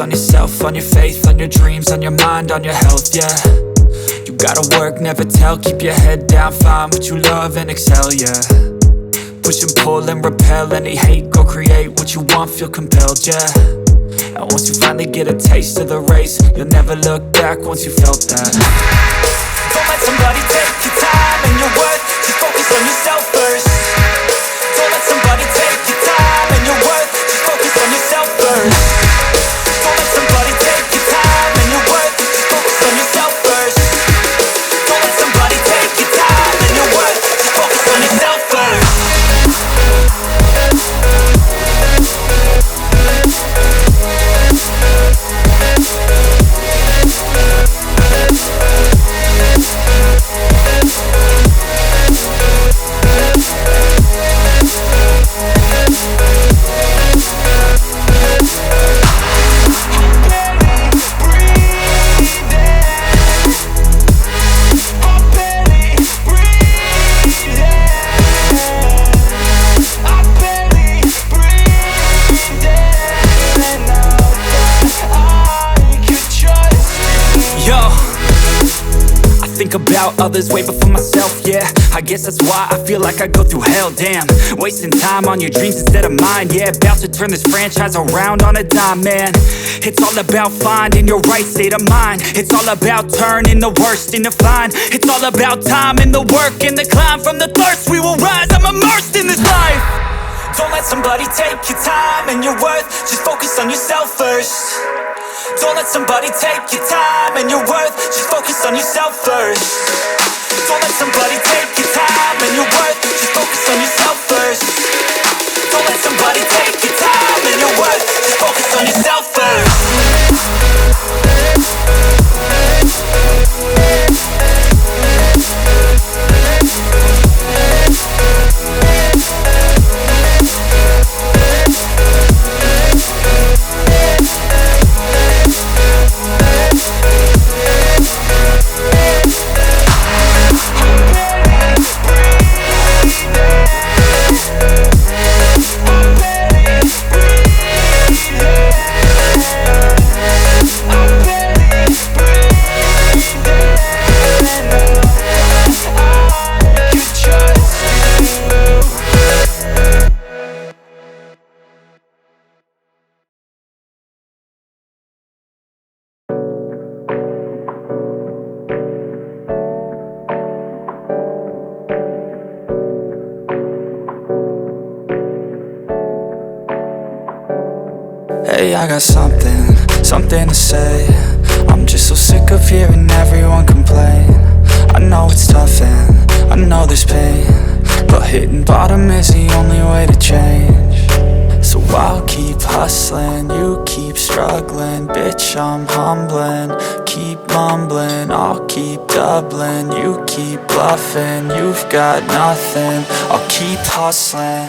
focus on yourself, on your faith, on your dreams, on your mind, on your health, yeah. You gotta work, never tell, keep your head down, find what you love and excel, yeah. Push and pull and repel any hate, go create what you want, feel compelled, yeah. And once you finally get a taste of the race, you'll never look back once you felt that. Don't let somebody take your time and your worth, just focus on yourself first. Don't let somebody take your time and your worth, just focus on yourself first. Don't let somebody take your time and your worth, just focus on yourself first. Don't let somebody take your time and your worth, just focus on yourself first. Think about others way before myself, yeah. I guess that's why I feel like I go through hell, damn. Wasting time on your dreams instead of mine, yeah. About to turn this franchise around on a dime, man. It's all about finding your right state of mind. It's all about turning the worst into fine. It's all about time and the work and the climb. From the thirst we will rise, I'm immersed in this life. Don't let somebody take your time and your worth, just focus on yourself first. Don't let somebody take your time and your worth, just focus on yourself first. Don't let somebody take your time and your worth, just focus on yourself first. Don't let somebody take your time and your worth, just focus on yourself first. Hey, I got something to say. I'm just so sick of hearing everyone complain. I know it's tough and I know there's pain, but hitting bottom is the only way to change. So I'll keep hustling, you keep struggling. Bitch, I'm humbling, keep mumbling. I'll keep doubling, you keep bluffing. You've got nothing, I'll keep hustling.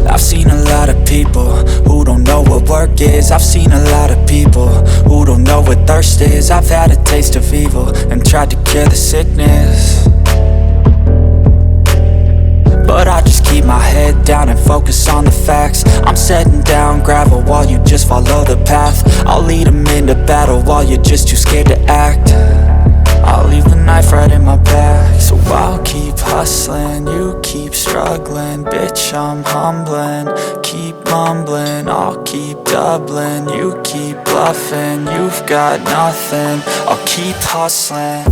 I've seen a lot of people who don't know what work is. I've seen a lot of people who don't know what thirst is. I've had a taste of evil and tried to cure the sickness, but I just keep my head down and focus on the facts. I'm setting down gravel while you just follow the path. I'll lead them into battle while you're just too scared to act. I'll leave the knife right in my back. So I'll keep hustling, you keep struggling. Bitch, I'm humbling, keep mumbling. I'll keep doubling, you keep bluffing. You've got nothing, I'll keep hustling.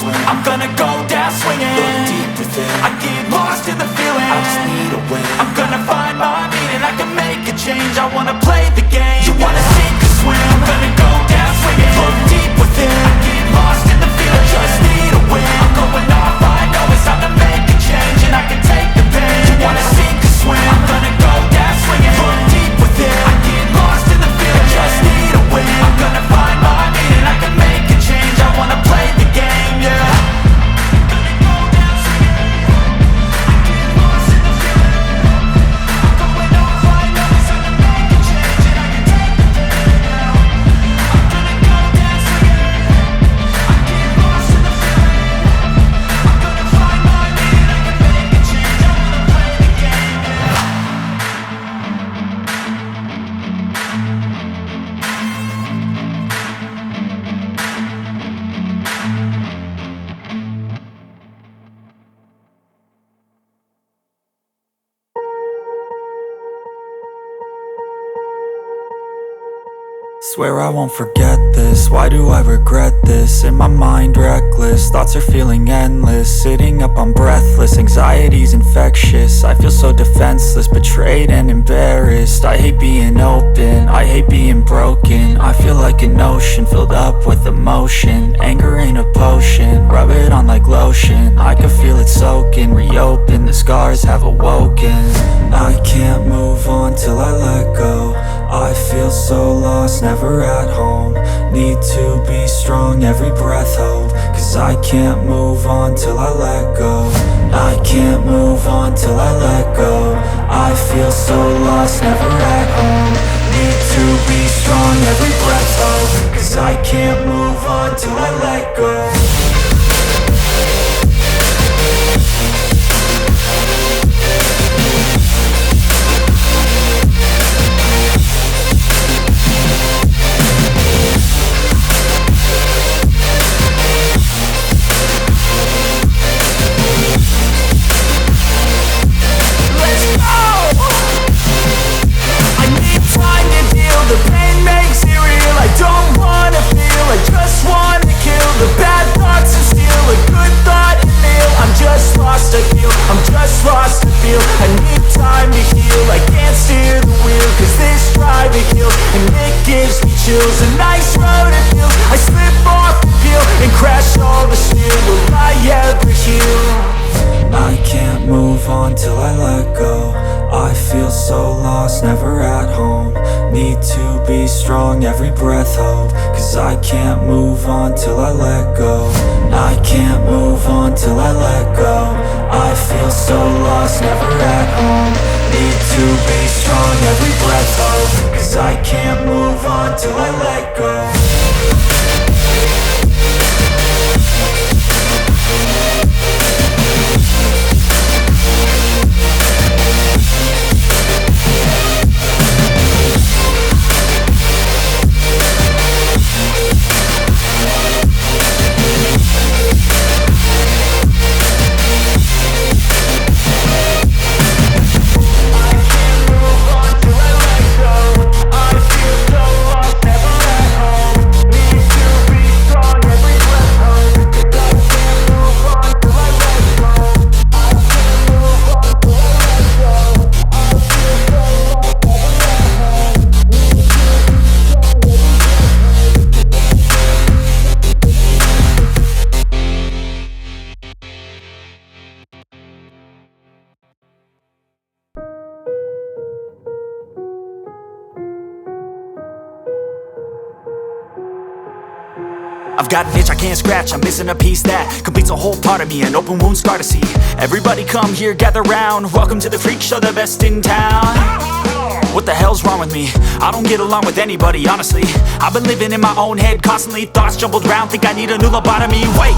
swim. I'm gonna go down swinging. Look deep within. I get lost in the feeling. I just need a win. I'm gonna find my meaning. I can make a change. I wanna play the game. You wanna sink or swim? I'm gonna go down swinging. Look deep within. I get lost in the feeling. I just need a win. I'm going off. I know it's time to make a change, and I can take the pain. You wanna sink or swim? I'm gonna go down swinging. Look deep within. I get lost in the feeling. I just need a win. I'm gonna find my meaning. I can make a change. I wanna play the game, yeah. Swear I won't forget this, why do I regret this? In my mind reckless, thoughts are feeling endless. Sitting up, I'm breathless, anxiety's infectious. I feel so defenseless, betrayed and embarrassed. I hate being open, I hate being broken. I feel like an ocean, filled up with emotion. Anger ain't a potion, rub it on like lotion. I can feel it soaking, reopen, the scars have awoken. I can't move on till I let go. I feel so lost, never at home. Need to be strong, every breath hope. Cause I can't move on till I let go. I can't move on till I let go. I feel so lost, never at home. Need to be strong, every breath hope. Cause I can't move on till I let go. The pain makes it real. I don't wanna feel. I just wanna kill the bad thoughts and steal a good thought and feel. I'm just lost to feel. I'm just lost to feel. I need time to heal. I can't steer the wheel, cause this drive it kills, and it gives me chills. A nice road it feels. I slip off the peel and crash all the steel. Will I ever heal? I can't move on till I let go. I feel so lost, never at home. Need to be strong, every breath hope. Cause I can't move on till I let go. I can't move on till I let go. I feel so lost, never at home. Need to be strong, every breath hope. Cause I can't move on till I let go. I've got an itch I can't scratch, I'm missing a piece that completes a whole part of me, an open wound scar to see. Everybody come here, gather round, welcome to the freak show, the best in town. What the hell's wrong with me? I don't get along with anybody, honestly. I've been living in my own head constantly, thoughts jumbled round, think I need a new lobotomy. Wait,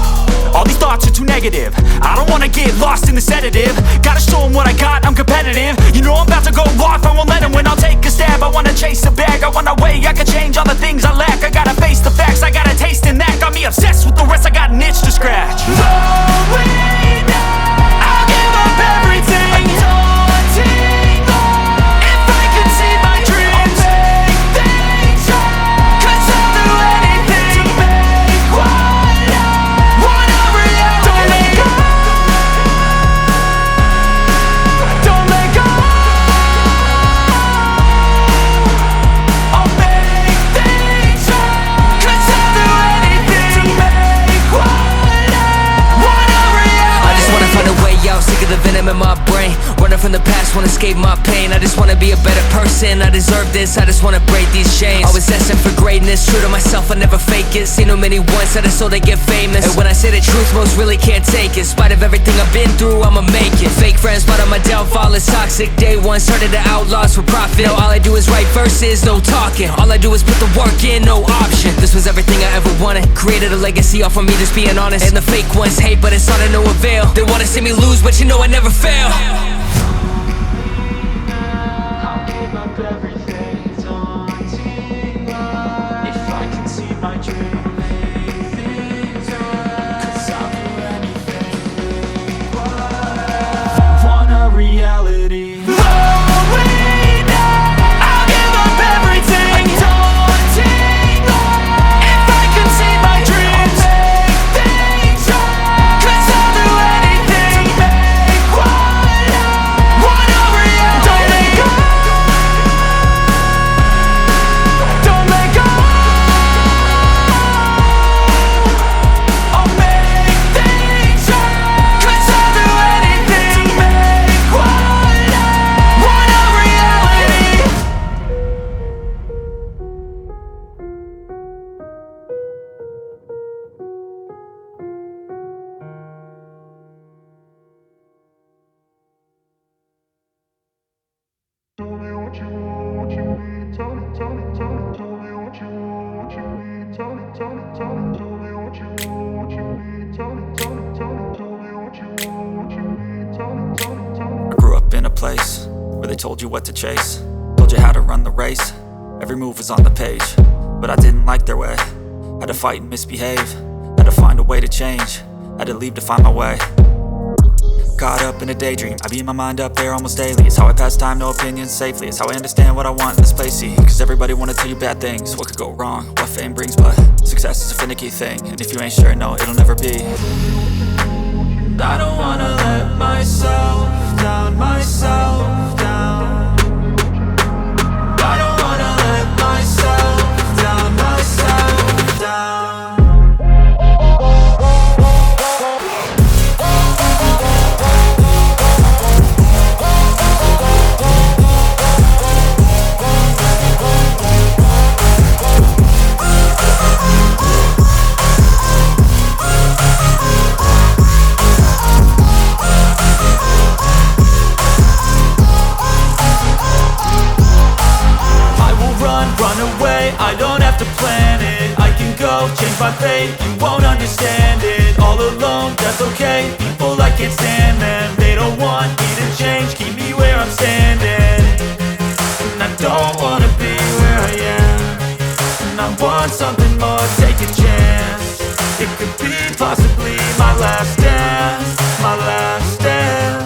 all these thoughts are too negative. I don't wanna get lost in the sedative. Gotta show them what I got, I'm competitive. You know I'm about to go off, I won't let them win. I'll take a stab, I wanna chase a bag. I wanna weigh, I can change all the things I lack. I gotta face the facts, I got a taste in that. Got me obsessed with the rest, I got an itch to scratch. Lonely now, I'll give up everything. Daunting though, if I could see my dreams, I'll make things right. 'Cause I'll do anything to make what I wanna escape my pain. I just wanna be a better person, I deserve this, I just wanna break these chains. Always destined for greatness, true to myself, I never fake it. Seen too many once that I so they get famous. And when I say the truth, most really can't take it. In spite of everything I've been through, I'ma make it. Fake friends, but on my downfall is toxic. Day one, started to outlaws for profit. Now all I do is write verses, no talking. All I do is put the work in, no option. This was everything I ever wanted. Created a legacy off of me, just being honest. And the fake ones hate, but it's all to no avail. They wanna see me lose, but you know I never fail. I'll give up everything, daunting if I can see my dream, make things right. 'Cause I'll do anything required. Want a reality. I grew up in a place where they told you what to chase, told you how to run the race. Every move was on the page, but I didn't like their way. Had to fight and misbehave, had to find a way to change, had to leave to find my way. Caught up in a daydream, I beat my mind up there almost daily. It's how I pass time, no opinions safely. It's how I understand what I want in this place, see. Cause everybody wanna tell you bad things, what could go wrong, what fame brings. But success is a finicky thing, and if you ain't sure, no, it'll never be. I don't wanna let myself down, myself down. I don't wanna let myself down, myself down. Run away, I don't have to plan it. I can go, change my fate, you won't understand it. All alone, that's okay, people I can't stand them. They don't want me to change, keep me where I'm standing. And I don't wanna be where I am, and I want something more, take a chance. It could be possibly my last dance, my last dance.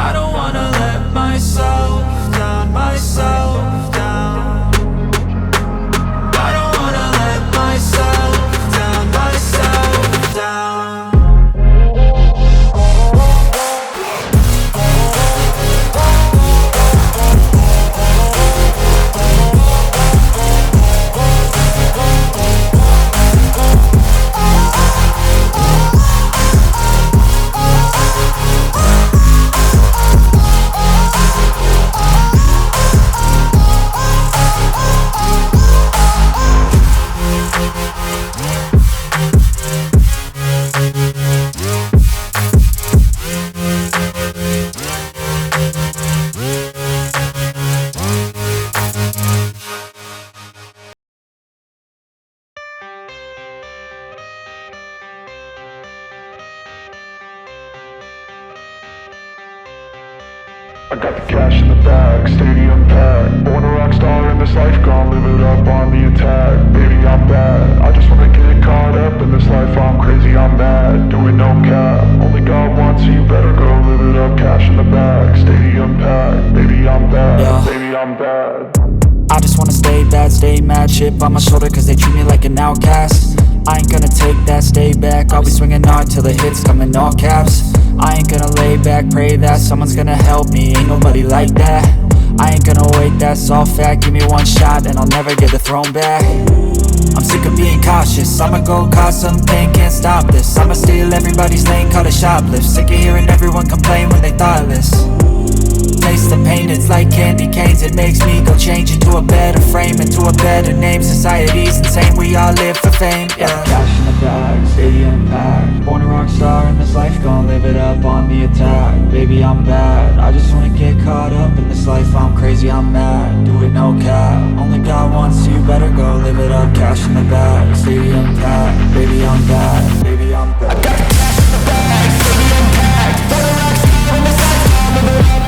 I don't wanna let myself down, myself down. I don't wanna let myself down, myself down. I got the cash in the bag, stadium packed. Born a rock star in this life, gon' live it up on the attack. Baby, I'm bad, I just wanna get caught up in this life. I'm crazy, I'm mad, doing no cap. Only God wants you, better go live it up. Cash in the bag, stadium packed. Baby, I'm bad, yeah. Baby, I'm bad. I just wanna stay bad, stay mad. Chip on my shoulder cause they treat me like an outcast. I ain't gonna take that, stay back. I'll be swinging hard till the hits come in all caps. I ain't gonna lay back, pray that someone's gonna help me. Ain't nobody like that. I ain't gonna wait, that's all fact. Give me one shot and I'll never get the throne back. I'm sick of being cautious. I'ma go cause some pain, can't stop this. I'ma steal everybody's lane, call it shoplift. Sick of hearing everyone complain when they thoughtless. Taste the pain, it's like candy canes. It makes me go change into a better frame, into a better name. Society's insane, we all live for fame, yeah. Cash in the bag, stadium packed. Born a rock star in this life, gon' live it up on the attack. Baby, I'm bad, I just wanna get caught up in this life. I'm crazy, I'm mad, do it no cap. Only God wants you, better go live it up. Cash in the bag, stadium packed. Baby, I'm bad, baby, I'm bad. I got the cash in the bag, stadium packed. Born a rock star in this life, gon' live it up.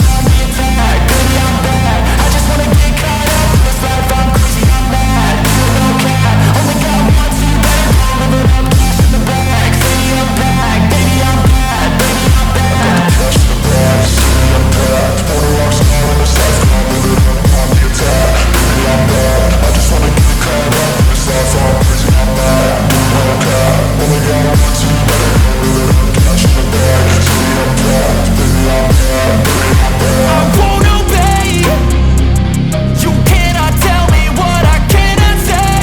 Baby, I'm bad, I just wanna get caught up in this life. I'm crazy, I'm mad, do it no cap. Only God wants you, better go live it up. Cash in the bag, stadium packed. Baby, I'm bad, baby, I'm bad. Cash in the bag, stadium packed. Born a rock star in this life, gon' live it up on the attack. Baby, I'm bad, I just wanna get caught up in this life. I'm crazy, I'm mad, do it no cap. Only God wants you, better go live it up. Cash in the bag, stadium packed. Baby, I'm bad, baby, I'm bad. I won't obey. You cannot tell me what I cannot say.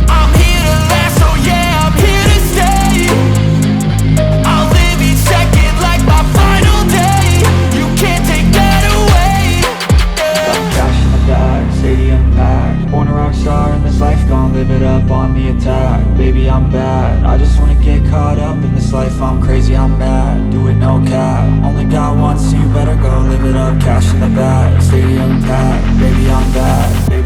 I'm here to last, so yeah, I'm here to stay. I'll live each second like my final day. You can't take that away, yeah. Cash in the bag, stadium packed. Born a rock star in this life, gon' live it up on the attack. Baby, I'm bad, I just wanna get caught up in this life. I'm crazy, I'm mad, do it no cap. Only God wants you, better go live it up. Cash in the bag, stadium packed. Baby, I'm bad.